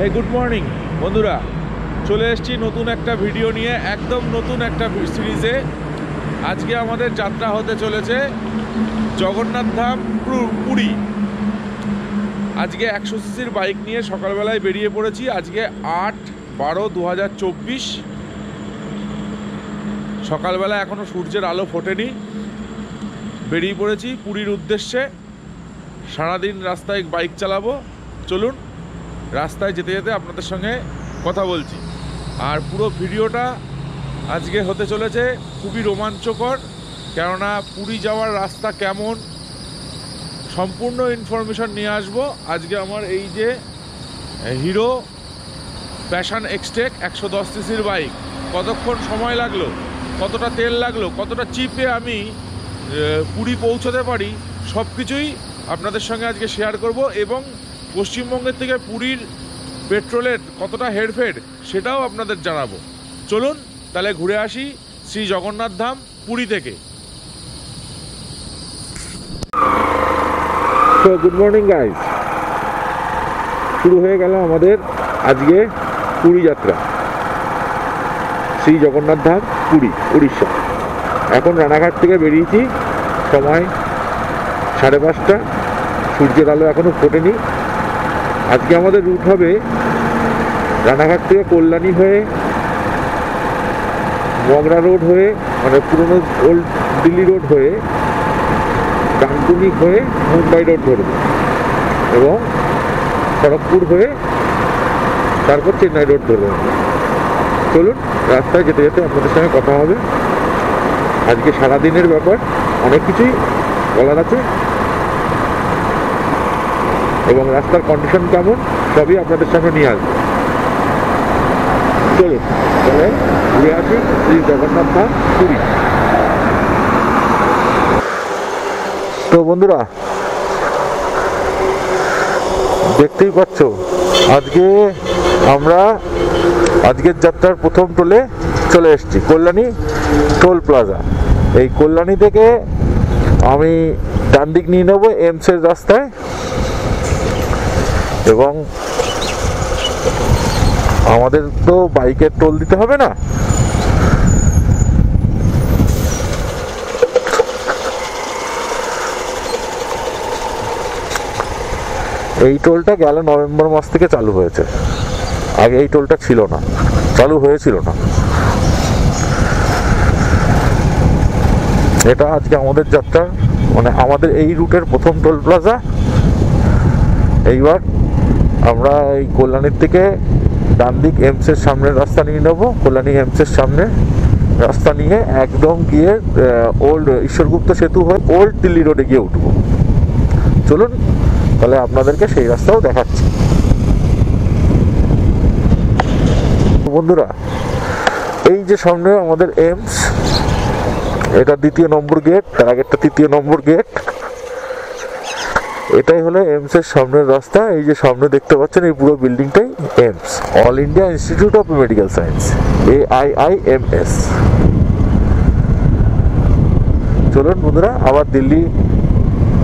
এই good morning বন্ধুরা, চলে এসেছি নতুন একটা ভিডিও নিয়ে, একদম নতুন একটা সিরিজে। আজকে আমাদের যাত্রা হতে চলেছে জগন্নাথ ধাম পুরী। আজকে 100 সিসির বাইক নিয়ে সকালবেলায় বেরিয়ে পড়েছি। আজকে 8/12/2024 সকালবেলা, এখনও সূর্যের আলো ফোটেনি। বেরিয়ে পড়েছি পুরীর উদ্দেশ্যে। সারাদিন রাস্তায় বাইক চালাবো। চলুন, রাস্তায় যেতে যেতে আপনাদের সঙ্গে কথা বলছি। আর পুরো ভিডিওটা আজকে হতে চলেছে খুবই রোমাঞ্চকর, কেননা পুরী যাওয়ার রাস্তা কেমন সম্পূর্ণ ইনফরমেশন নিয়ে আসবো। আজকে আমার এই যে হিরো প্যাশন এক্সটেক 110 সিসির বাইক, কতক্ষণ সময় লাগলো, কতটা তেল লাগলো, কতটা চিপে আমি পুরী পৌঁছতে পারি, সব কিছুই আপনাদের সঙ্গে আজকে শেয়ার করব। এবং পশ্চিমবঙ্গের থেকে পুরীর পেট্রোলের কতটা হেরফের সেটাও আপনাদের জানাবো। চলুন তাহলে ঘুরে আসি শ্রী জগন্নাথ ধাম পুরী থেকে। তো গুড মর্নিং গাইস, শুরু হয়ে গেল আমাদের আজকে পুরী যাত্রা, শ্রী জগন্নাথ ধাম পুরী, উড়িষ্যা। এখন রানাঘাট থেকে বেরিয়েছি, সময় 5:30। সূর্যের আলো এখনও ফোটেনি। আজকে আমাদের রুট হবে রানাঘাট থেকে কল্যাণী হয়ে, মগরা রোড হয়ে, মানে পুরনো ওল্ড দিল্লি রোড হয়ে, ডানকুনি হয়ে মুম্বাই রোড ধরবে এবং খড়গপুর হয়ে তারপর চেন্নাই রোড ধরবে। চলুন, রাস্তায় যেতে যেতে আপনাদের সঙ্গে কথা হবে। আজকে সারাদিনের ব্যাপার, অনেক কিছুই বলার আছে এবং রাস্তার কন্ডিশন কেমন সবই আপনাদের সামনে নিয়ে আসবো। চলুন তাহলে ঘুরে আসি শ্রী জগন্নাথ ধাম পুরী। তো বন্ধুরা, দেখতেই পাচ্ছ আজকে আমরা আজকের যাত্রার প্রথম টোলে চলে এসেছি, কল্যাণী টোল প্লাজা। এই কল্যাণী থেকে আমি ডান দিক নিয়ে নেবো এমসের রাস্তায় এবং আমাদের তো বাইকের টোল দিতে হবে না। এই টোলটা গেল নভেম্বর মাস থেকে চালু হয়েছে, আগে এই টোলটা ছিল না, চালু হয়েছিল না। এটা আজকে আমাদের যাত্রা, মানে আমাদের এই রুটের প্রথম টোল প্লাজা। এইবার আমরা এই কল্যাণীর থেকে ডান দিক এমসের সামনের রাস্তা নিয়ে নেবো। কল্যাণী এমসের সামনে রাস্তা নিয়ে একদম গিয়ে ওল্ড ঈশ্বরগুপ্ত সেতু হয়ে ওল্ড দিল্লি রোডে গিয়ে উঠবো। চলুন তাহলে আপনাদেরকে সেই রাস্তাও দেখাচ্ছি। বন্ধুরা, এই যে সামনে আমাদের এমস, এটা 2য় নম্বর গেট, তার আগেরটা 3য় নম্বর গেট। এটাই হলো এমস এর সামনের রাস্তা। এই যে সামনে দেখতে পাচ্ছেন এই পুরো বিল্ডিংটাই AIIMS, all India institute of medical science, AIIMS। চলুন বন্ধুরা, আবার দিল্লি,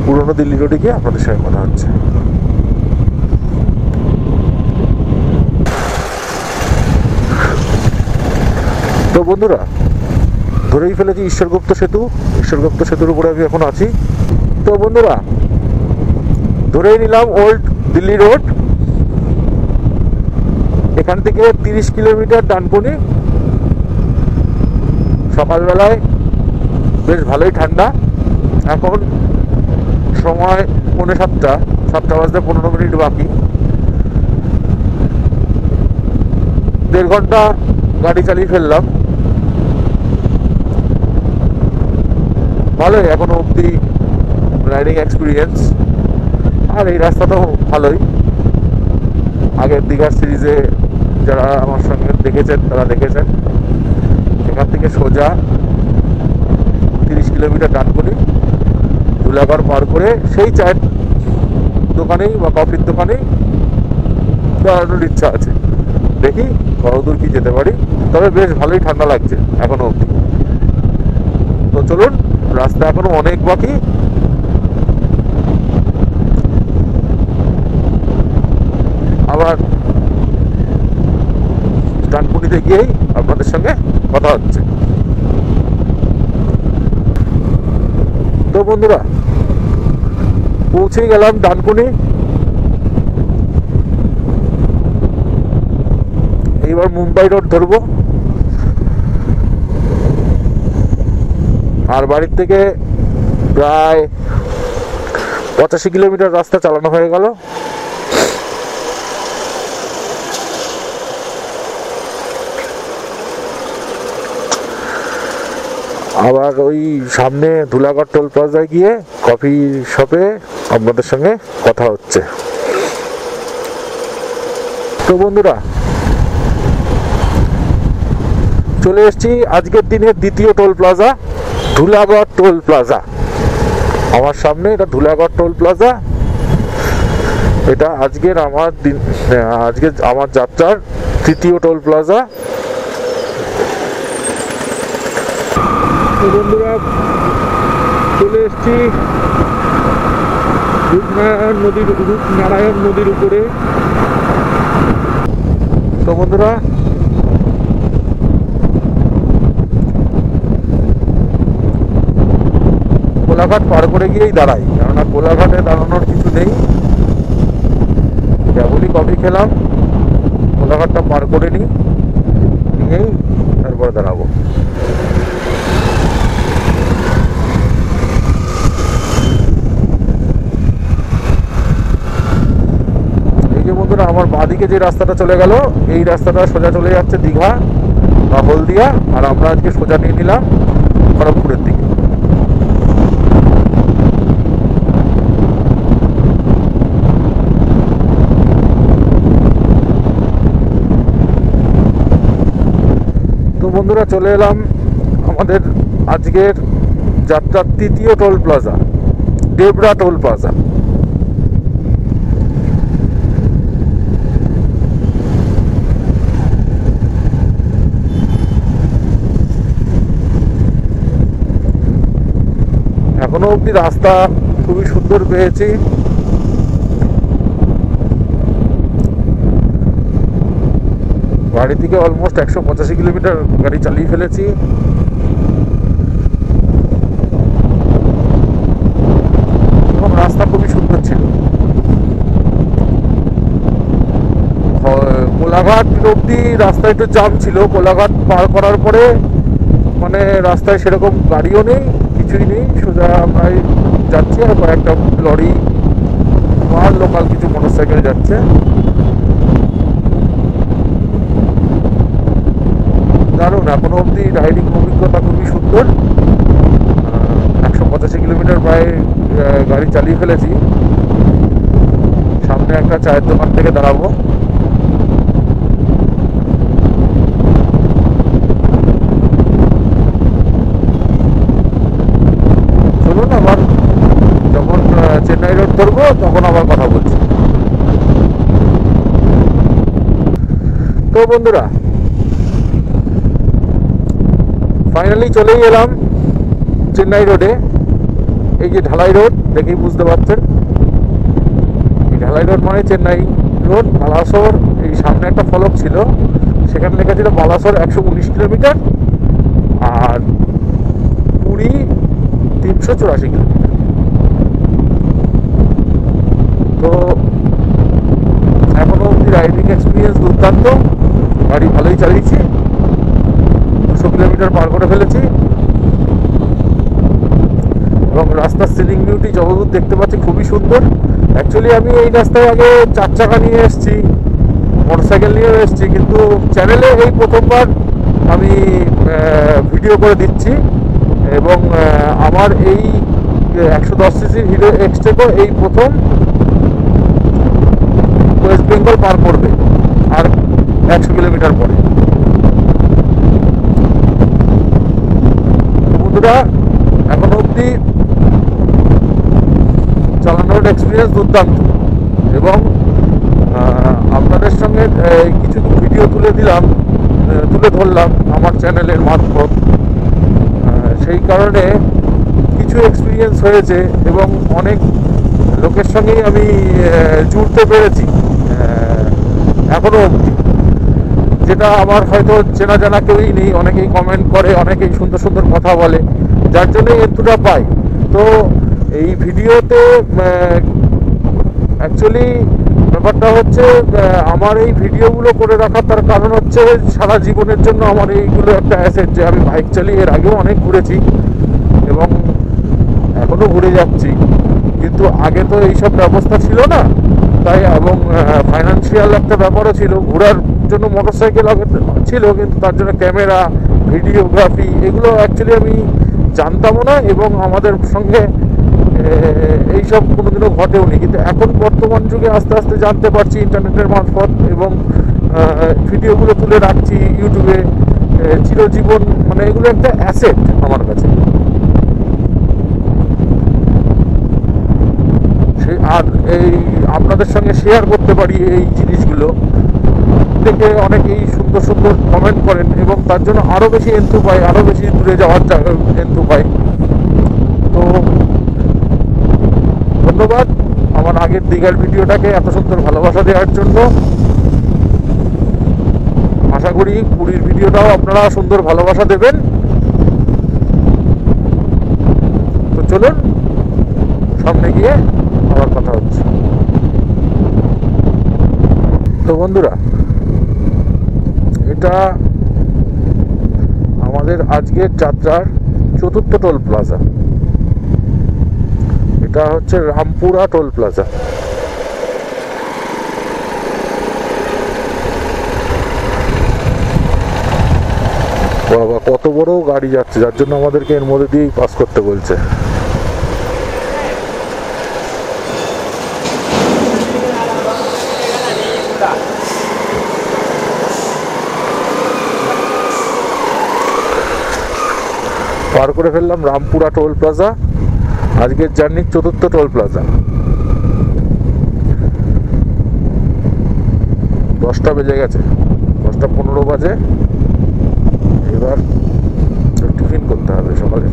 পুরনো দিল্লি রোডে গিয়ে আপনাদের সঙ্গে কথা হচ্ছে। তো বন্ধুরা, ধরেই ফেলেছি ঈশ্বরগুপ্ত সেতু। ঈশ্বরগুপ্ত সেতুর উপরে আমি এখন আছি। তো বন্ধুরা, ধরেই নিলাম ওল্ড দিল্লি রোড। এখান থেকে 30 কিলোমিটার ডানকুনি। সকালবেলায় বেশ ভালোই ঠান্ডা। এখন সময় 7:45, 7টা বাজতে 15 মিনিট বাকি। 1.5 ঘন্টা গাড়ি চালিয়ে ফেললাম। ভালোই এখনো অব্দি রাইডিং এক্সপিরিয়েন্স। আর এই রাস্তা তো ভালোই, আগের দীঘার সিরিজে যারা আমার সঙ্গে দেখেছেন তারা দেখেছেন। এখান থেকে সোজা 30 কিলোমিটার ডানকুনি, ধুলাগড় পার করে সেই চায়ের দোকানেই বা কফির দোকানেই দাঁড়ানোর ইচ্ছা আছে। দেখি কতদূর কি যেতে পারি, তবে বেশ ভালোই ঠান্ডা লাগছে এখনো অব্দি। তো চলুন, রাস্তা এখনো অনেক বাকি। আবার মন্দিরে গিয়েই আপনাদের সঙ্গে কথা হচ্ছে। তো বন্ধুরা, পৌঁছে গেলাম ডানকুনি। এইবার মুম্বাই রোড ধরবো। আর বাড়ির থেকে প্রায় 85 কিলোমিটার রাস্তা চালানো হয়ে গেল। আবার ওই সামনে ধুলাগড় টোল প্লাজায় গিয়ে কফি শপে আপনাদের সঙ্গে কথা হচ্ছে। তো বন্ধুরা, চলে এসেছি আজকের দিনের দ্বিতীয় toll plaza, Dhulagarh toll plaza. আমার সামনে এটা ধুলাগড় টোল প্লাজা। এটা আজকের আমার যাত্রার তৃতীয় টোল প্লাজা। বন্ধুরা, চলে এসেছি রূপনারায়ণ নদীর উপরে। তো বন্ধুরা, কোলাঘাট পার করে গিয়েই দাঁড়াই, কেননা কোলাঘাটে দাঁড়ানোর কিছু নেই। কেবলই কফি খেলাম, কোলাঘাটটা পার করে নিয়েই তারপরে দাঁড়াবো। এই যে বন্ধুরা, আমার বাঁদিকে যে রাস্তাটা চলে গেল, এই রাস্তাটা সোজা চলে যাচ্ছে দীঘা বা হলদিয়া। আর আমরা আজকে সোজা নিয়ে নিলাম খড়গপুরের দিকে। বন্ধুরা, চলে এলাম আমাদের আজকের যাত্রার তৃতীয় toll plaza, Debra toll plaza. এখনো অব্দি রাস্তা খুবই সুন্দর পেয়েছি। বাড়ি থেকে অলমোস্ট 185 কিলোমিটার গাড়ি চালিয়ে ফেলেছি। এবং রাস্তা খুবই সুন্দর ছিল। কোলাঘাট অব্দি রাস্তায় একটু জাম ছিল। কোলাঘাট পার করার পরে মানে রাস্তায় সেরকম গাড়িও নেই, কিছুই নেই, সোজা আমরাই যাচ্ছি। আর কয়েকটা লরি আর লোকাল কিছু মোটরসাইকেল যাচ্ছে। দারুণ, এখনো অব্দি রাইডিং অভিজ্ঞতা খুবই সুন্দর। 185 কিলোমিটার প্রায় গাড়ি চালিয়ে ফেলেছি। সামনে একটা চায়ের দোকান থেকে দাঁড়াবো। চলুন, আবার যখন চেন্নাই রোড ধরবো তখন আবার কথা বলছি। তো বন্ধুরা, ফাইনালি চলেই এলাম চেন্নাই রোডে। এই যে ঢালাই রোড দেখেই বুঝতে পারছেন, এই ঢালাই রোড মানে চেন্নাই রোড। বালাসোর, এই সামনে একটা ফলক ছিল, সেখানে লেখা ছিল বালাসোর 119 কিলোমিটার আর পুরী 384 কিলোমিটার। তো এখনো অব্দি রাইডিং এক্সপিরিয়েন্স দুর্দান্ত, গাড়ি ভালোই চালিয়েছি। 200 কিলোমিটার পার করে ফেলেছি এবং রাস্তার সিলিং বিউটি যতদূর দেখতে পাচ্ছি খুবই সুন্দর। অ্যাকচুয়ালি আমি এই রাস্তায় আগে 4 চাকা নিয়ে এসেছি, মোটরসাইকেল নিয়েও এসেছি, কিন্তু চ্যানেলে এই প্রথমবার আমি ভিডিও করে দিচ্ছি। এবং আমার এই 110 সিসির হিরো এক্সটেকো এই প্রথম ওয়েস্ট বেঙ্গল পার করবে আর 100 কিলোমিটার পরে। বন্ধুরা, এখনো অব্দি চালানোর এক্সপিরিয়েন্স দুর্দান্ত এবং আপনাদের সঙ্গে কিছু ভিডিও তুলে ধরলাম আমার চ্যানেলের মারফত। সেই কারণে কিছু এক্সপিরিয়েন্স হয়েছে এবং অনেক লোকের সঙ্গেই আমি জুড়তে পেরেছি এখনো অবধি। যে যেটা আমার হয়তো চেনা জানা কেউই নেই, অনেকেই কমেন্ট করে, অনেকেই সুন্দর সুন্দর কথা বলে, যার জন্যই এন্তুটা পাই। তো এই ভিডিওতে অ্যাকচুয়ালি ব্যাপারটা হচ্ছে আমার এই ভিডিওগুলো করে রাখার তার কারণ হচ্ছে সারা জীবনের জন্য আমার এইগুলো একটা অ্যাসেট, যে আমি বাইক চালিয়ে এর আগেও অনেক ঘুরেছি এবং এখনও ঘুরে যাচ্ছি, কিন্তু আগে তো এইসব ব্যবস্থা ছিল না, তাই এবং ফাইন্যান্সিয়াল একটা ব্যাপারও ছিল। ঘোরার জন্য মোটরসাইকেল আগে ছিল, কিন্তু তার জন্য ক্যামেরা, ভিডিওগ্রাফি এগুলো অ্যাকচুয়ালি আমি জানতামও না এবং আমাদের সঙ্গে এইসব কোনোদিনও ঘটেও নি। কিন্তু এখন বর্তমান যুগে আস্তে আস্তে জানতে পারছি ইন্টারনেটের মারফত, এবং ভিডিওগুলো তুলে রাখছি ইউটিউবে চিরজীবন। মানে এগুলো একটা অ্যাসেট আমার কাছে। আর এই আপনাদের সঙ্গে শেয়ার করতে পারি এই জিনিসগুলো দেখে অনেকেই সুন্দর সুন্দর কমেন্ট করেন এবং তার জন্য আরও বেশি এন্থু পাই, আরও বেশি দূরে যাওয়ার এন্থু পাই। তো ধন্যবাদ আমার আগের দিঘার ভিডিওটাকে এত সুন্দর ভালোবাসা দেওয়ার জন্য। আশা করি পুরীর ভিডিওটাও আপনারা সুন্দর ভালোবাসা দেবেন। তো চলুন সামনে গিয়ে আবার কথা হচ্ছে। তো বন্ধুরা, এটা আমাদের আজকের যাত্রার চতুর্থ টোল প্লাজা। এটা হচ্ছে রামপুরা টোল প্লাজা। বাবা, কত বড় গাড়ি যাচ্ছে, যার জন্য আমাদেরকে এর মধ্যে দিয়েই পাস করতে বলছে। পার করে ফেললাম রামপুরা টোল প্লাজা, আজকের জার্নির চতুর্থ টোল প্লাজা। 10টা বেজে গেছে, 10:15 বাজে। এবার টিফিন করতে হবে সকালে।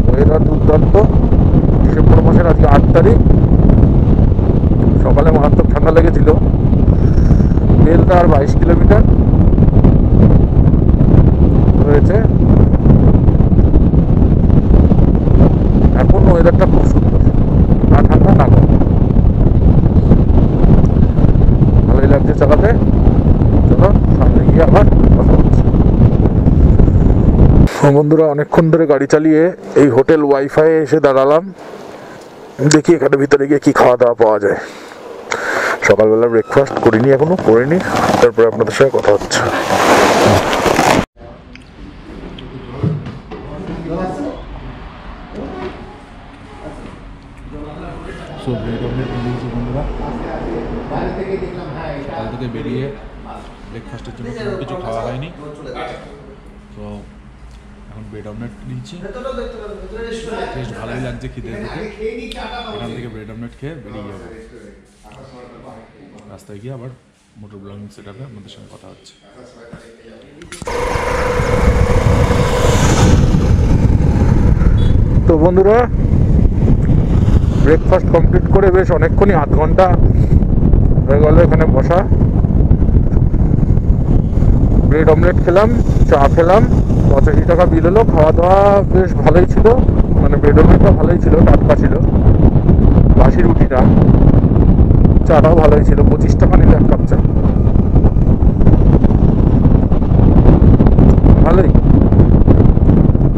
ওয়েদার দুর্দান্ত। ডিসেম্বর মাসের আজকে 8 তারিখ। সকালে মারাত্মক ঠান্ডা লেগেছিল। বেলদা আর 22 কিলোমিটার রয়েছে। এখন ওয়েদারটা খুব সুন্দর, না ঠান্ডা না গরম, ভালোই লাগছে চালাতে। চলো সামনে গিয়ে আবার কথা হচ্ছে। বন্ধুরা, অনেকক্ষণ ধরে গাড়ি চালিয়ে এই হোটেল ওয়াইফাই এসে দাঁড়ালাম। দেখি এখানে ভিতরে গিয়ে কি খাওয়া দাওয়া পাওয়া যায়। সকালবেলা ব্রেকফাস্ট করিনি, এখনো করিনি, তারপরে আপনাদের সঙ্গে কথা হচ্ছে। সকাল থেকে বেরিয়ে ব্রেকফাস্টের জন্য কোনো কিছু খাওয়া হয়নি, তো এখন ব্রেড অমলেট নিচ্ছি। টেস্ট ভালোই লাগছে খিদে থেকে। এখান থেকে ব্রেড অমলেট খেয়ে বেরিয়ে যাবো। রাস্তায় গিয়ে আবার মোটর ব্লগিং সেট আপে আপনাদের সঙ্গে কথা হচ্ছে। তো বন্ধুরা, ব্রেকফাস্ট কমপ্লিট করে বেশ অনেকক্ষণই, 8 ঘন্টা হয়ে গেল এখানে বসা। ব্রেড অমলেট খেলাম, চা খেলাম, 85 টাকা বিল হলো। খাওয়া দাওয়া বেশ ভালোই ছিল, মানে ব্রেড অমলেটটা ভালোই ছিল, টাটকা ছিল, বাসি রুটিটা। চাটাও ভালোই ছিল, 25 টাকা নিল 1 কাপ চা। ভালোই।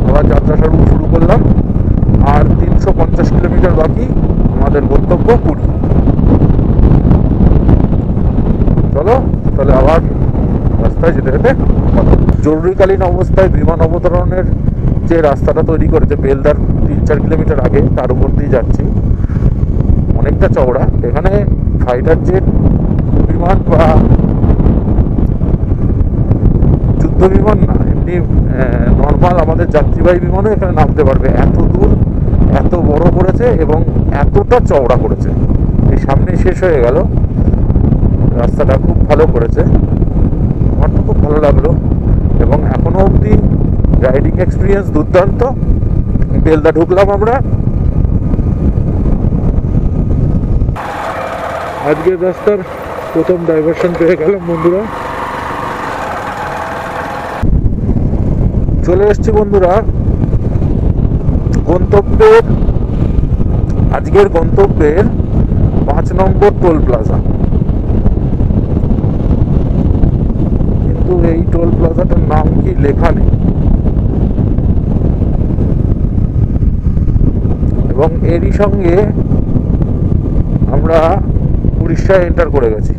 আবার যাত্রা শুরু করলাম। আর 350 কিলোমিটার বাকি, আমাদের গন্তব্য পুরী। চলো তাহলে আবার রাস্তায় যেতে যেতে জরুরিকালীন অবস্থায় বিমান অবতরণের যে রাস্তাটা তৈরি করেছে বেলদার 3-4 কিলোমিটার আগে, তার উপর দিয়ে যাচ্ছি। অনেকটা চওড়া। এখানে ফাইটার জেট বিমান বা যুদ্ধ বিমান না, এমনি নর্মাল আমাদের যাত্রীবাহী বিমানও এখানে নামতে পারবে। এত দূর, এত বড় করেছে এবং এতটা চওড়া করেছে। এই সামনে শেষ হয়ে গেল, রাস্তাটা খুব ভালো করেছে, আমার তো খুব ভালো লাগলো। এবং এখনো অবধি রাইডিং এক্সপিরিয়েন্স দুর্দান্ত। বেলদা ঢুকলাম আমরা, আজকের রাস্তার প্রথম ডাইভারশন পেয়ে গেলাম বন্ধুরা। চলে এসছি বন্ধুরা গন্তব্যের, আজকের গন্তব্যের 5 নম্বর টোল প্লাজা। কিন্তু এই টোল প্লাজাটার নাম কি লেখা নেই, এবং এরই সঙ্গে আমরা উড়িষ্যায় এন্টার করে গেছি।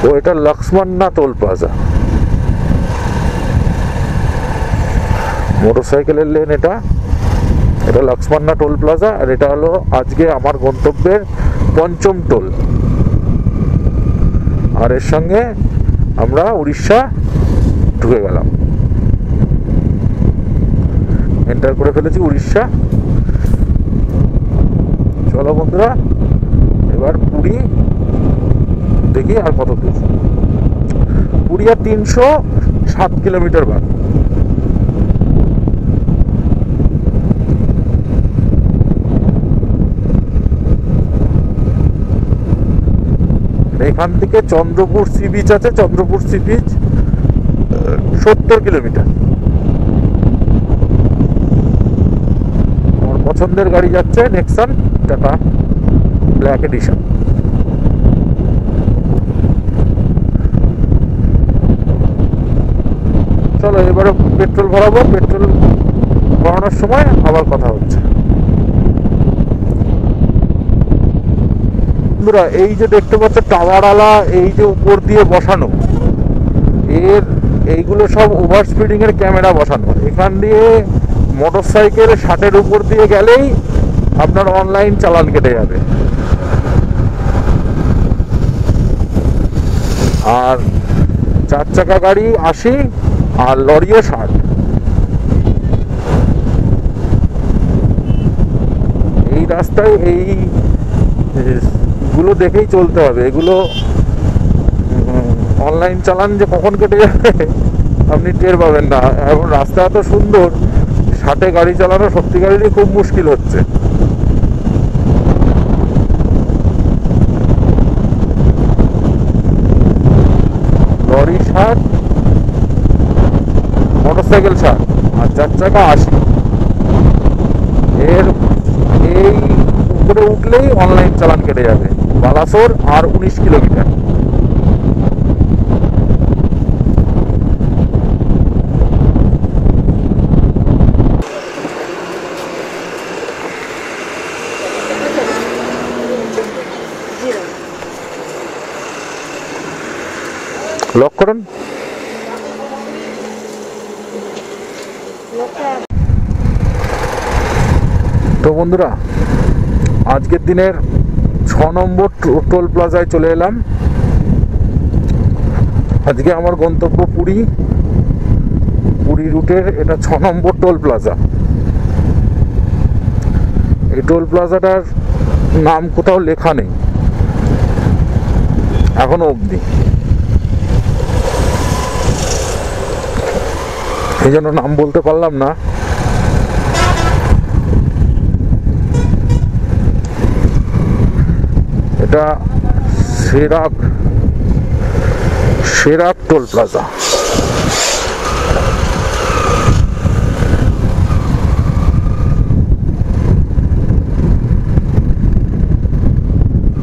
তো এটা লক্ষ্মণনা টোল প্লাজা, মোটরসাইকেলের লেন এটা। এটা লক্ষ্মণনা টোল প্লাজা, আর এটা হলো আজকে আমার গন্তব্যের 5ম টোল। আর এর সঙ্গে আমরা উড়িষ্যা ঢুকে গেলাম, এন্টার করে ফেলেছি উড়িষ্যা। চলো বন্ধুরা, এবার পুরী দেখি আর কত দূর। পুরী আর 307 কিলোমিটার বাকি। এখান থেকে চন্দ্রপুর সি বিচ আছে, চন্দ্রপুর সি বিচ 70 কিলোমিটার। আমার পছন্দের গাড়ি যাচ্ছে নেক্সন টাটা ব্ল্যাক এডিশন। চলো এবারে পেট্রোল ভরাবো, পেট্রোল ভরানোর সময় আবার কথা হচ্ছে। বন্ধুরা এই যে দেখতে পাচ্ছ টাওয়ারওয়ালা, এই যে উপর দিয়ে বসানো, এইগুলো সব ওভার স্পিডিং এর ক্যামেরা বসানো। এখান দিয়ে মোটরসাইকেল 60-এর উপর দিয়ে গেলেই আপনার অনলাইন চালান কেটে যাবে। আর 4 চাকা গাড়ি 80 আর লরিও 60। এই রাস্তায় এইগুলো দেখেই চলতে হবে। এগুলো অনলাইন চালান যে কখন কেটে যাবে আপনি টের পাবেন না। এখন রাস্তা এত সুন্দর, 60-এ গাড়ি চালানো সত্যিকারেরই খুব মুশকিল হচ্ছে। লরি 60, মোটরসাইকেল 60 আর 4 চাকা 80। এই উপরে উঠলেই অনলাইন চালান কেটে যাবে। বালাসোর আর 19 কিলোমিটার। লক করুন। তো বন্ধুরা আজকের দিনের 6 নম্বর টোল প্লাজায় চলে এলাম। আজকে আমার গন্তব্য পুরী। পুরী রুটের এটা 6 নম্বর টোল প্লাজা। এই টোল প্লাজাটার নাম কোথাও লেখা নেই এখনো অবধি, এই জন্য নাম বলতে পারলাম না। এটা সেরাক টোল প্লাজা।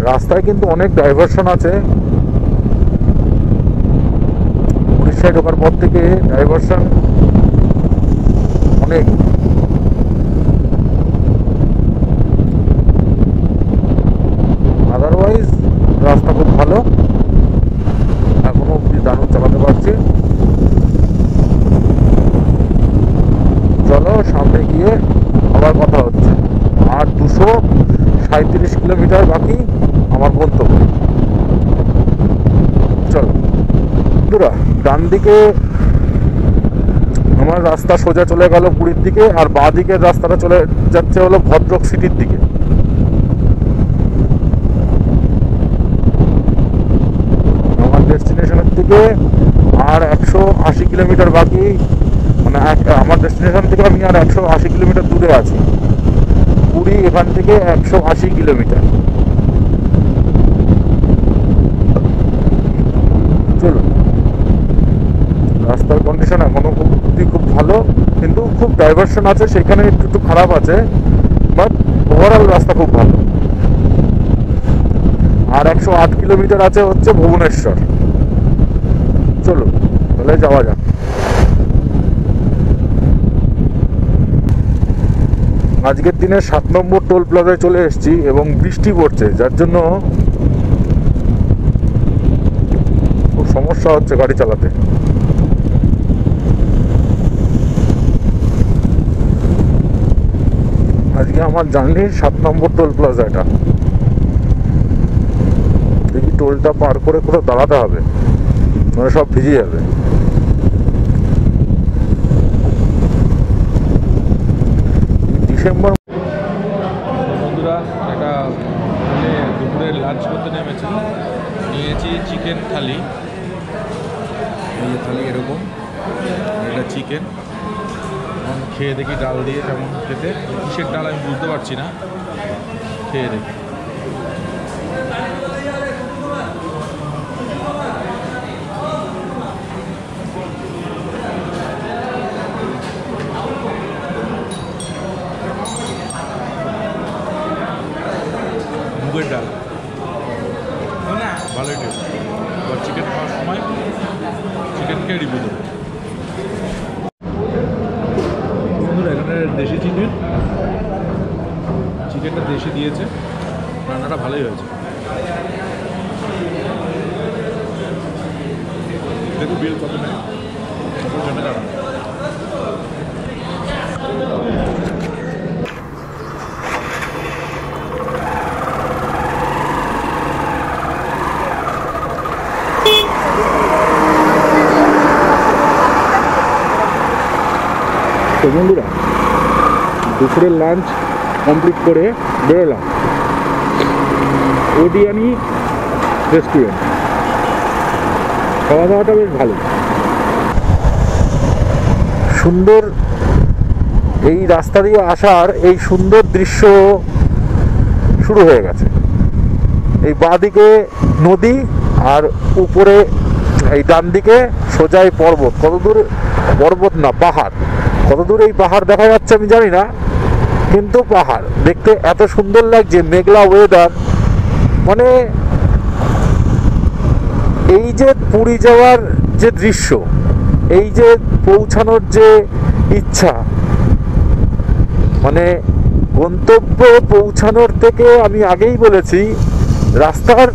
রাস্তায় কিন্তু অনেক ডাইভারশন আছে। উড়িষ্যায় ঢোকার পর থেকে ডাইভারশন অনেক। আদারওয়াইজ রাস্তা খুব ভালো, এখনো অব্দি দারুণ চালাতে পারছি। চলো সামনে গিয়ে আবার কথা হচ্ছে। আর 237 কিলোমিটার বাকি আমার গন্তব্য। চলো বন্ধুরা, ডান দিকে আমার রাস্তা সোজা চলে গেল পুরীর দিকে, আর বাঁ দিকের রাস্তাটা চলে যাচ্ছে হলো ভদ্রক সিটির দিকে। আমার ডেস্টিনেশনের দিকে আর 180 কিলোমিটার বাকি, মানে আমার ডেস্টিনেশন থেকে আমি আর 180 কিলোমিটার দূরে আছি। পুরী এখান থেকে 180 কিলোমিটার। চলুন, রাস্তার কন্ডিশন এখনো খুব ভালো, কিন্তু খুব ডাইভারশন আছে, সেখানে একটু খারাপ আছে, বাট ওভারঅল রাস্তা খুব ভালো। আর 108 কিলোমিটার আছে হচ্ছে ভুবনেশ্বর। চলুন তাহলে যাওয়া যাক। আজকের দিনে 7 নম্বর টোল প্লাজায় চলে এসেছি এবং বৃষ্টি পড়ছে, যার জন্য খুব সমস্যা হচ্ছে গাড়ি চালাতে। আজকে আমার জার্নির 7 নম্বর টোল প্লাজা এটা। দেখি টোলটা পার করে কোথাও দাঁড়াতে হবে, মানে সব ভিজে যাবে। ডিসেম্বর। বন্ধুরা, একটা দুপুরে লাঞ্চ করতে নেমেছি, নিয়েছি চিকেন থালি। এই থালি এরকম, এটা চিকেন। এখন খেয়ে দেখি ডাল দিয়ে কেমন খেতে। কিসের ডাল আমি বুঝতে পারছি না, খেয়ে দেখি। মুগের ডাল ভালোই টেস্ট। এবার চিকেন খাওয়ার সময় চিকেনকে রিভিউ দেবো। বন্ধুরা, এখানে দেশি চিকেনটা দেশি দিয়েছে, রান্নাটা ভালোই হয়েছে। দেখো বিল কত নেয়, জন্য রান্না। তো বন্ধুরা, দুপুরের লাঞ্চ কমপ্লিট করে বেরোলাম ওডিয়ানি রেস্টুরেন্ট। খাওয়া দাওয়াটা বেশ ভালো, সুন্দর। এই রাস্তা দিয়ে আসার এই সুন্দর দৃশ্য শুরু হয়ে গেছে। এই বাঁ দিকে নদী আর উপরে এই ডান দিকে সোজাই পর্বত। কতদূর পর্বত না, পাহাড়। কতদূর এই পাহাড় দেখা যাচ্ছে আমি জানি না, কিন্তু পাহাড় দেখতে এত সুন্দর লাগছে। মেঘলা ওয়েদার, মানে এই যে পুরী যাওয়ার যে দৃশ্য, এই যে পৌঁছানোর যে ইচ্ছা, মানে গন্তব্য পৌঁছানোর থেকে আমি আগেই বলেছি, রাস্তার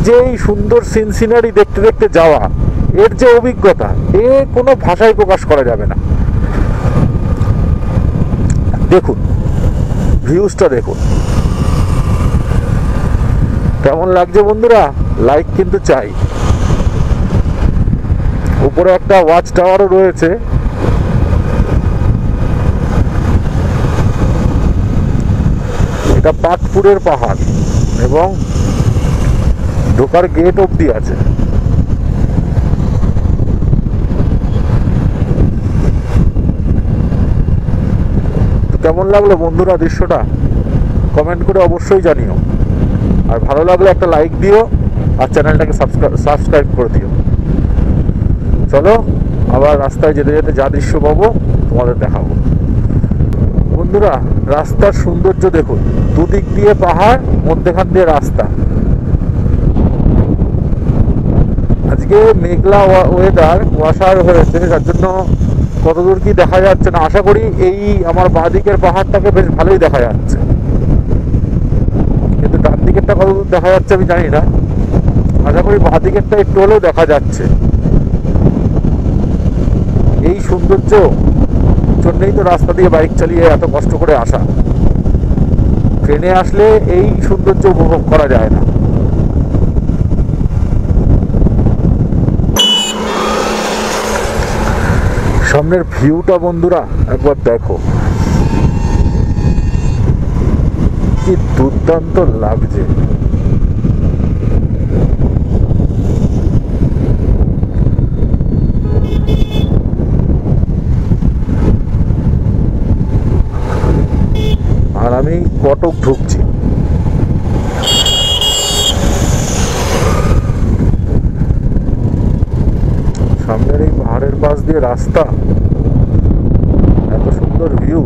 যে এই সুন্দর সিনারি দেখতে দেখতে যাওয়া, এর যে অভিজ্ঞতা, এ কোনো ভাষায় প্রকাশ করা যাবে না। দেখুন ভিউজটা, দেখুন কেমন লাগছে বন্ধুরা। লাইক কিন্তু চাই। উপরে একটা ওয়াচ টাওয়ারও রয়েছে। এটা পাটপুরের পাহাড় এবং ঢোকার গেট অবধি আছে। কেমন লাগলো বন্ধুরা দৃশ্যটা, কমেন্ট করে অবশ্যই জানিও। আর ভালো লাগলে একটা লাইক দিও আর চ্যানেলটাকে সাবস্ক্রাইব করে দিও। চলো আবার রাস্তায় যেতে যেতে যা দৃশ্য পাবো তোমাদের দেখাবো। বন্ধুরা, রাস্তার সৌন্দর্য দেখুন, দুদিক দিয়ে পাহাড়, মধ্যেখান দিয়ে রাস্তা। আজকে মেঘলা ওয়েদার, কুয়াশার হয়েছে, যার জন্য কতদূর কি দেখা যাচ্ছে না। আশা করি এই আমার বাঁ দিকের পাহাড়টাকে বেশ ভালোই দেখা যাচ্ছে, কিন্তু ডান দিকেরটা কতদূর দেখা যাচ্ছে আমি জানি না। আশা করি বাঁ দিকেরটা একটু হলেও দেখা যাচ্ছে। এই সৌন্দর্য জন্যই তো রাস্তা দিয়ে বাইক চালিয়ে এত কষ্ট করে আসা। ট্রেনে আসলে এই সৌন্দর্য উপভোগ করা যায় না। সামনের ভিউটা বন্ধুরা একবার দেখো, কি দুর্দান্ত লাগছে। আমি কটক ঢুকছি। সামনের এই পাহাড়ের পাশ দিয়ে রাস্তা, এত সুন্দর ভিউ।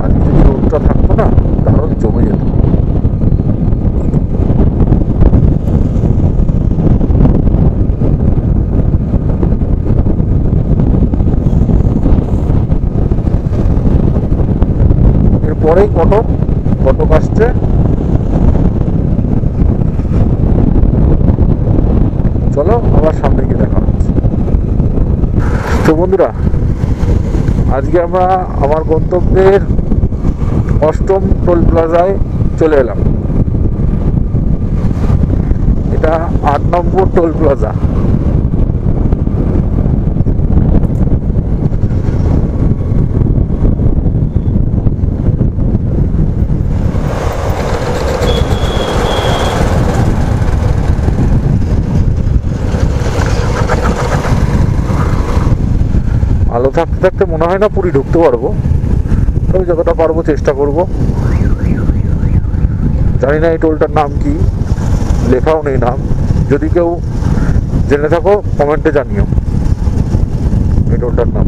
আজকে যদি রোদটা থাকতো না, দারুণ জমে যেত। এরপরেই কটক আসছে। চলো আবার সামনে গিয়ে দেখা হচ্ছে। তো বন্ধুরা, আজকে আমরা আমার গন্তব্যের 8ম টোল প্লাজায় চলে এলাম। এটা 8 নম্বর টোল প্লাজা। আলো থাকতে থাকতে মনে হয় না পুরী ঢুকতে পারবো, তবে যতটা পারবো চেষ্টা করব। জানি না এই টোলটার নাম কি, লেখাও নেই নাম। যদি কেউ জেনে থাকো কমেন্টে জানিও এই টোলটার নাম।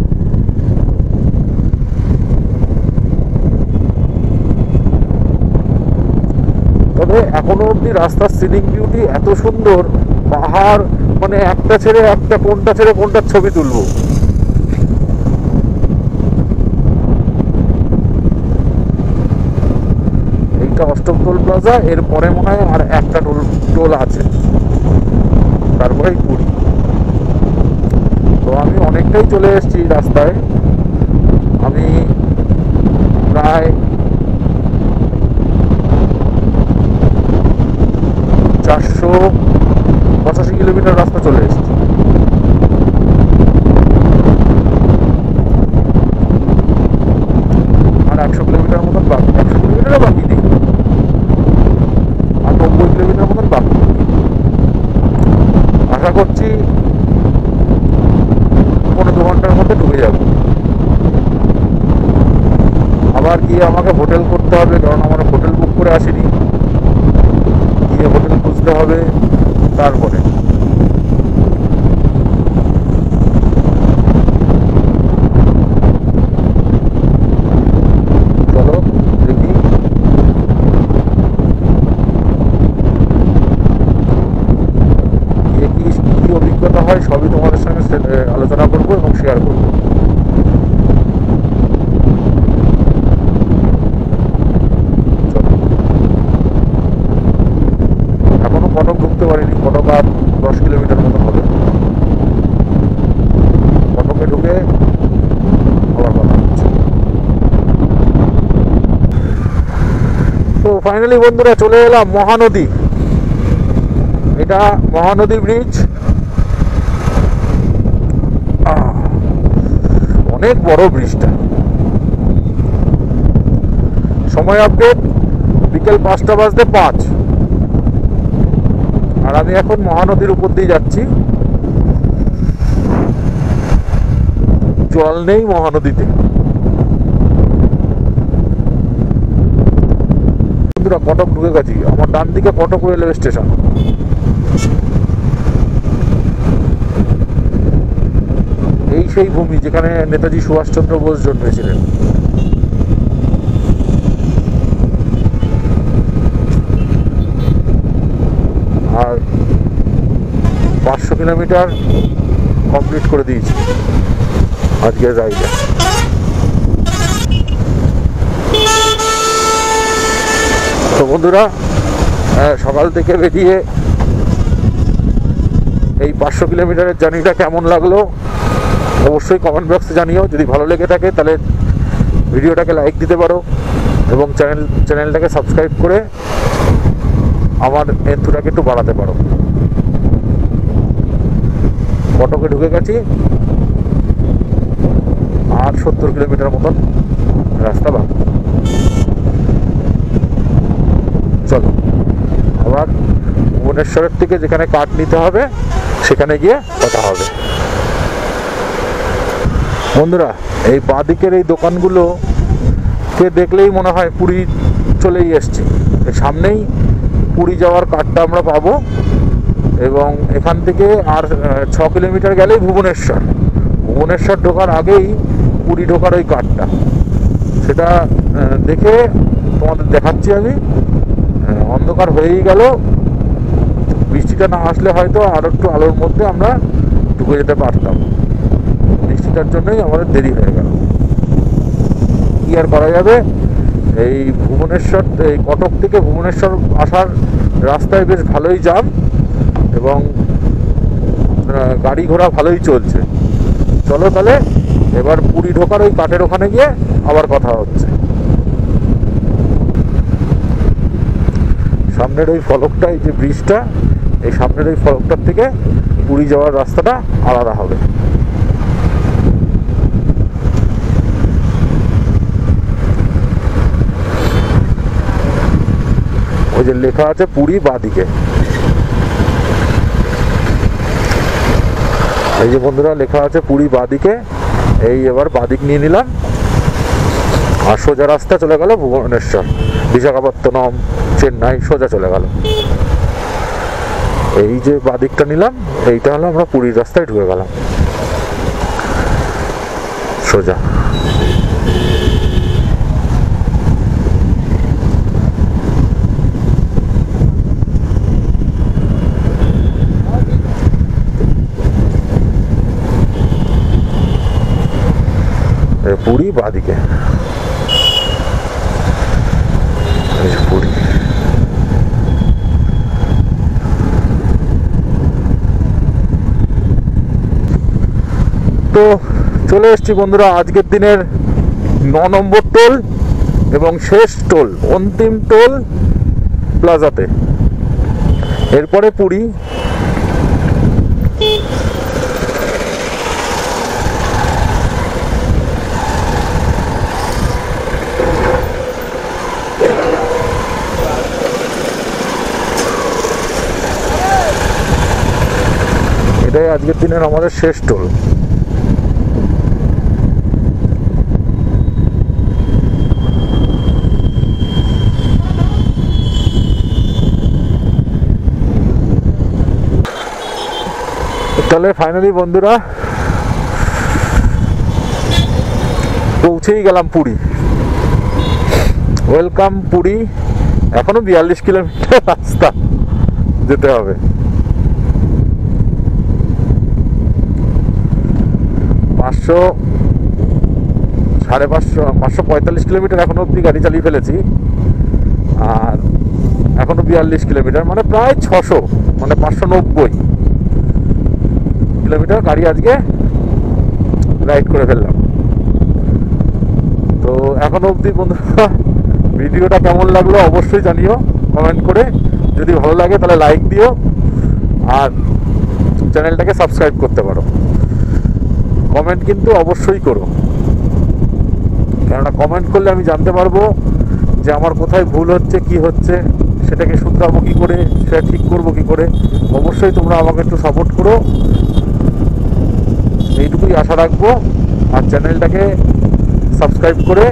তবে এখনো অব্দি রাস্তার সিনিক বিউটি এত সুন্দর, পাহাড় মানে একটা ছেড়ে একটা, কোনটা ছেড়ে কোনটার ছবি তুলবো। এইটা 8ম টোল প্লাজা, এরপরে মনে হয় আর একটা টোল আছে, তারপরেই পুরী। তো আমি অনেকটাই চলে এসেছি রাস্তায়। আমি প্রায় 485 কিলোমিটার রাস্তা চলে এসেছি। আর 100 কিলোমিটার মতন বাকি, 100 কিলোমিটারও বাকি নেই, আর 90 কিলোমিটার মতন বাকি। আশা করছি 1.5 ঘন্টার মধ্যে ঢুকে যাব। আবার গিয়ে আমাকে হোটেল করতে হবে, কারণ আমার হোটেল বুক করে আসিনি। গিয়ে হোটেল খুঁজতে হবে। তারপরে চলো দেখি গিয়ে কি অভিজ্ঞতা হয়, সবই তোমাদের সঙ্গে আলোচনা করবো এবং শেয়ার করবো। এখনো কটক ঢুকতে পারিনি, কটক আর 10 কিলোমিটার মতন হবে। কটকে ঢুকে আবার কথা হচ্ছে। তো ফাইনালি বন্ধুরা চলে এলাম মহানদী। এটা মহানদী ব্রিজ। অনেক বড় ব্রিজটা। সময় আপডেট বিকেল 5:05। আর আমি এখন মহানদীর উপর দিয়ে যাচ্ছি। জল নেই মহানদীতে। বন্ধুরা কটক ঢুকে গেছি। আমার ডান দিকে কটক রেলওয়ে স্টেশন। এই সেই ভূমি যেখানে নেতাজি সুভাষচন্দ্র বোস জন্মেছিলেন। আর 500 কিলোমিটার কমপ্লিট করে দিয়েছি আজকের রাইডে। তো বন্ধুরা সকাল থেকে বেরিয়ে এই 500 কিলোমিটারের জার্নিটা কেমন লাগলো অবশ্যই কমেন্ট বক্সে জানিও। যদি ভালো লেগে থাকে তাহলে ভিডিওটাকে লাইক দিতে পারো এবং চ্যানেলটাকে সাবস্ক্রাইব করে আমার এন্থুটাকে একটু বাড়াতে পারো। কটকে ঢুকে গেছি, আর 70 কিলোমিটার মতন রাস্তা বাকি। চলো আবার ভুবনেশ্বরের থেকে যেখানে কার্ড নিতে হবে সেখানে গিয়ে কথা হবে। বন্ধুরা এই বাঁ দিকের এই দোকানগুলো দেখলেই মনে হয় পুরী চলেই এসছি। সামনেই পুরী যাওয়ার কার্ডটা আমরা পাবো এবং এখান থেকে আর 6 কিলোমিটার গেলেই ভুবনেশ্বর ঢোকার আগেই পুরী ঢোকার ওই কার্ডটা, সেটা দেখে তোমাদের দেখাচ্ছি আমি। অন্ধকার হয়েই গেল, বৃষ্টিটা না আসলে হয়তো আর একটু আলোর মধ্যে আমরা ঢুকে যেতে পারতাম। বৃষ্টিটার জন্যই আমাদের দেরি হয়ে গেল। কি আর করা যাবে, এই ভুবনেশ্বর, এই কটক থেকে ভুবনেশ্বর আসার রাস্তায় বেশ ভালোই জ্যাম এবং গাড়ি ঘোড়া ভালোই চলছে। চলো তাহলে এবার পুরী ঢোকার ওই কাঠের ওখানে গিয়ে আবার কথা হচ্ছে। সামনের ওই ফলকটা, এই যে ব্রিজটা, এই সামনের ওই ফলকটার থেকে পুরী যাওয়ার রাস্তাটা আলাদা হবে। ওই যে লেখা আছে পুরী বাঁদিকে, এই যে বন্ধুরা লেখা আছে পুরী বাঁদিকে। এই এবার বাঁদিক নিয়ে নিলাম আর সোজা রাস্তা চলে গেল ভুবনেশ্বর, বিশাখাপত্তনম, চেন্নাই সোজা চলে গেল। এই যে বাঁদিকটা নিলাম, এইটা হলো আমরা পুরীর রাস্তায় ঢুকে গেলাম সোজা। পুরী বাঁদিকে, পুরী। তো চলে এসছি বন্ধুরা আজকের দিনের 9 নম্বর টোল এবং শেষ টোল, অন্তিম টোল প্লাজাতে। এরপরে পুরী। এটাই আজকের দিনের আমাদের শেষ টোল। তাহলে ফাইনালি বন্ধুরা পৌঁছেই গেলাম পুরী। ওয়েলকাম পুরী। এখনো 42 কিলোমিটার রাস্তা যেতে হবে। 545 কিলোমিটার এখনো অব্দি গাড়ি চালিয়ে ফেলেছি, আর এখনো 42 কিলোমিটার, মানে প্রায় 600, মানে 590 কিলোমিটার গাড়ি আজকে রাইড করে ফেললাম। তো এখনো অব্দি বন্ধুরা ভিডিওটা কেমন লাগলো অবশ্যই জানিও কমেন্ট করে। যদি ভালো লাগে তাহলে লাইক দিও আর চ্যানেলটাকে সাবস্ক্রাইব করতে পারো। কমেন্ট কিন্তু অবশ্যই করো, কেননা কমেন্ট করলে আমি জানতে পারবো যে আমার কোথায় ভুল হচ্ছে, কি হচ্ছে, সেটাকে শুধরাবো কী করে, সেটা ঠিক করবো কী করে। অবশ্যই তোমরা আমাকে একটু সাপোর্ট করো, এইটুকুই আশা রাখবো। আর চ্যানেলটাকে সাবস্ক্রাইব করে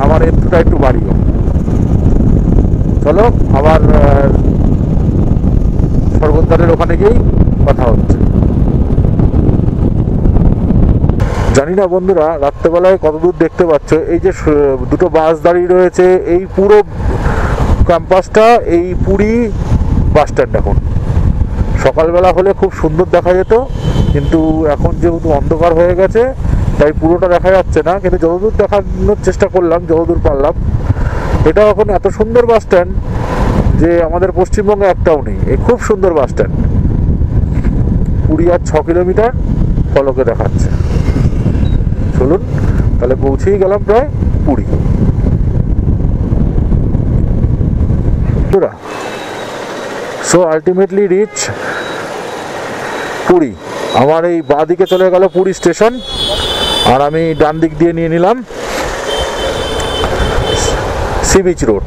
আমার এন্ট্রিটা একটু বাড়িও। চলো আবার স্বর্গদ্বারের ওখানে গিয়েই কথা হচ্ছে। জানি না বন্ধুরা রাত্রেবেলায় কত দূর দেখতে পাচ্ছ, এই যে দুটো বাস দাঁড়িয়ে রয়েছে, এই পুরো ক্যাম্পাসটা এই পুরী বাস স্ট্যান্ড। এখন সকালবেলা হলে খুব সুন্দর দেখা যেত, কিন্তু এখন যেহেতু অন্ধকার হয়ে গেছে তাই পুরোটা দেখা যাচ্ছে না, কিন্তু যতদূর দেখানোর চেষ্টা করলাম, যতদূর পারলাম। এটা এখন এত সুন্দর বাস স্ট্যান্ড যে আমাদের পশ্চিমবঙ্গে একটাও নেই। এই খুব সুন্দর বাস স্ট্যান্ড। পুরী আর 6 কিলোমিটার ফলকে দেখাচ্ছে। চলুন তাহলে পৌঁছেই গেলাম প্রায় Puri. So ultimately reach Puri. আমার এই বাঁ দিকে চলে গেল পুরী স্টেশন, আর আমি ডান দিক দিয়ে নিয়ে নিলাম সি বিচ রোড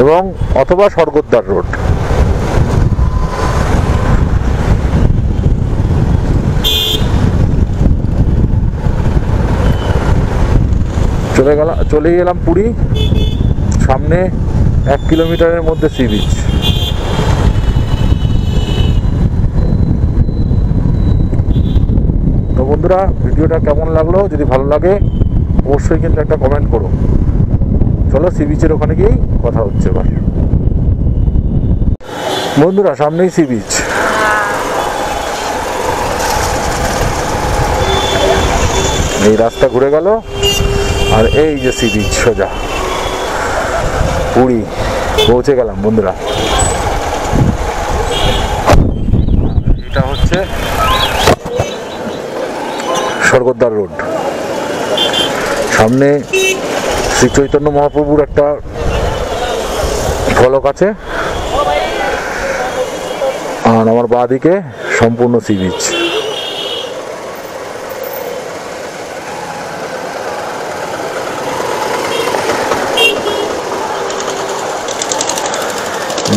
এবং অথবা স্বর্গদ্বার রোড। চলেই এলাম পুরী। সামনে 1 কিলোমিটারের মধ্যে সি বিচ। তো বন্ধুরা, ভিডিওটা কেমন লাগলো? যদি ভালো লাগে অবশ্যই কিন্তু একটা কমেন্ট করো। চলো সি বিচের ওখানে গিয়েই কথা হচ্ছে এবার। বন্ধুরা, সামনেই সি বিচ। এই রাস্তা ঘুরে গেল, আর এই যে সি বিচ, সোজা পুরী পৌঁছে গেলাম বন্ধুরা। এটা হচ্ছে স্বর্গদ্বার রোড। সামনে শ্রী চৈতন্য মহাপ্রভুর একটা ফলক আছে, আর আমার বাঁ দিকে সম্পূর্ণ সি বিচ।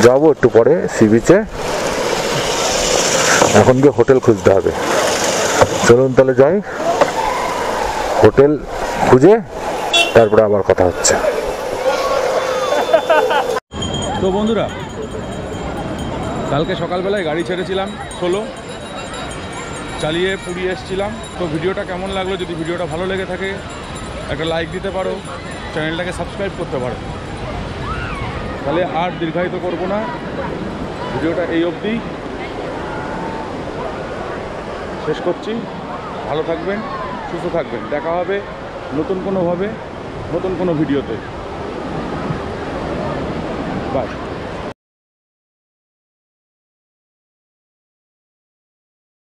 যাবো একটু পরে সি বিচে। এখন গিয়ে হোটেল খুঁজতে হবে। চলুন তাহলে যাই, হোটেল খুঁজে তারপরে আবার কথা হচ্ছে। তো বন্ধুরা, কালকে সকালবেলায় গাড়ি ছেড়েছিলাম 16, চালিয়ে পুরী এসেছিলাম। তো ভিডিওটা কেমন লাগলো? যদি ভিডিওটা ভালো লেগে থাকে একটা লাইক দিতে পারো, চ্যানেলটাকে সাবস্ক্রাইব করতে পারো। তাহলে আর দীর্ঘায়িত করব না, ভিডিওটা এই অবধি শেষ করছি। ভালো থাকবেন, সুস্থ থাকবেন। দেখা হবে নতুন কোনো ভিডিওতে। বাই।